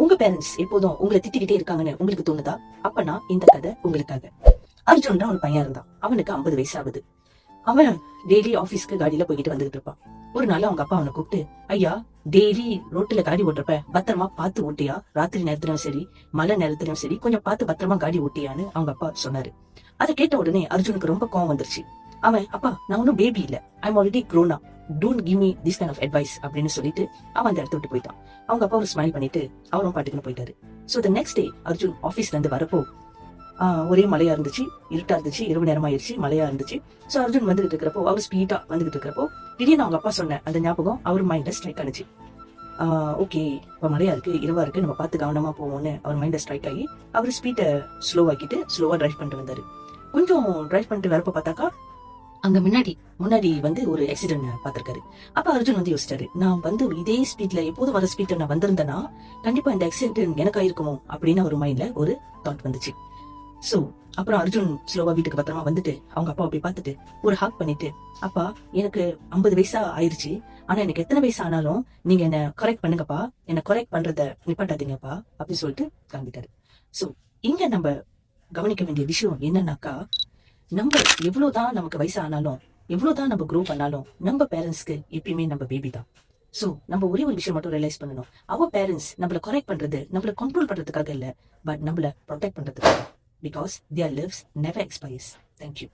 உங்க பேரண்ட்ஸ் எப்போதும் உங்களை திட்டிக்கிட்டே இருக்காங்கன்னு உங்களுக்கு தோணுதா? அப்பனா இந்த கதை உங்களுக்காக. அர்ஜுன் ஒரு பையன் இருந்தான். அவனுக்கு 50 வயசு ஆகுது. அவன் டெய்லி ஆபீஸ்க்கு காடியில போய்கிட்டு வந்துகிட்டு இருப்பான். ஒரு நாள் அவங்க அப்பா அவனை கூப்பிட்டு, ஐயா, டெய்லி ரோட்டுல காடி ஓட்டுறப்ப பத்திரமா பார்த்து ஓட்டியா, ராத்திரி நேரத்திலும் சரி மழை நேரத்திலும் சரி கொஞ்சம் பார்த்து பத்திரமா காடி ஓட்டியான்னு அவங்க அப்பா சொன்னாரு. அதை கேட்ட உடனே அர்ஜுனுக்கு ரொம்ப கோவம் வந்துருச்சு. அவன், அப்பா, நான் ஒன்னும் பேபி இல்ல, I'm already grown up, don't give me this kind of advice அப்படின்னு சொல்லிட்டு அவன் அந்த இடத்த விட்டு போயிட்டான். அவங்க அப்பா ஒரு ஸ்மைல் பண்ணிட்டு அவரும் பாட்டுக்குன்னு போயிட்டாரு. So the next day Arjun ஆபீஸ்ல இருந்து வரப்போ ஒரே மழையா இருந்துச்சு, இருட்டா இருந்துச்சு, இரவு நேரம் ஆயிடுச்சு, மழையா இருந்துச்சு. சோ அர்ஜுன் வந்துகிட்டு இருக்கிறப்போ, அவர் ஸ்பீடா வந்துகிட்டு இருக்கிறப்போ திடீர்னு அவங்க அப்பா சொன்ன அந்த ஞாபகம் அவர் மைண்ட்ல ஸ்ட்ரைக் ஆனிச்சு. ஓகே, இப்ப மழையா இருக்கு, இரவா இருக்கு, நம்ம பார்த்து கவனமா போவோம்னு அவர் மைண்ட்ல ஸ்ட்ரைக் ஆகி அவர் ஸ்பீட்டை ஸ்லோவா டிரைவ் பண்ணிட்டு வந்தாரு. கொஞ்சம் டிரைவ் பண்ணிட்டு வரப்ப பார்த்தாக்கா அங்க முன்னாடி வந்து ஒரு ஆக்சிடென்ட் பாத்திருக்காரு. அப்ப அர்ஜுன் வந்து யோசிச்சாரு, நான் வந்து இதே ஸ்பீட்ல எப்போதும் வர ஸ்பீட்ல நான் வந்திருந்தேன்னா கண்டிப்பா இந்த ஆக்சிடென்ட் எனக்கு ஆயிருக்குமோ அப்படின்னு அவர் மைண்ட்ல ஒரு தாட் வந்துச்சு. சோ அப்புறம் அர்ஜுன் ஸ்லோவா வீட்டுக்கு பத்திரமா வந்துட்டு அவங்க அப்பா போய் பார்த்துட்டு ஒரு ஹாக் பண்ணிட்டு, அப்பா, எனக்கு 50 வயசா ஆயிருச்சு, ஆனா எனக்கு எத்தனை வயசு ஆனாலும் நீங்க என்ன கரெக்ட் பண்ணுங்கப்பா, என்ன கரெக்ட் பண்றத நிப்பாட்டாதீங்கப்பா அப்படின்னு சொல்லிட்டு கிளம்பிட்டாரு. சோ இங்க நம்ம கவனிக்க வேண்டிய விஷயம் என்னன்னாக்கா, நம்ம எவ்வளவுதான் நமக்கு வயசு ஆனாலும், எவ்வளவுதான் நம்ம க்ரோ பண்ணாலும், நம்ம பேரண்ட்ஸ்க்கு எப்பயுமே நம்ம பேபி தான். சோ நம்ம ஒரே ஒரு விஷயம் மட்டும் ரியலைஸ் பண்ணணும், அவர் பேரண்ட்ஸ் நம்மள கரெக்ட் பண்றது, நம்மள கண்ட்ரோல் பண்றதுக்காக இல்ல, பட் நம்மள ப்ரொடெக்ட் பண்றதுக்காக. Because their lives never expires. Thank you.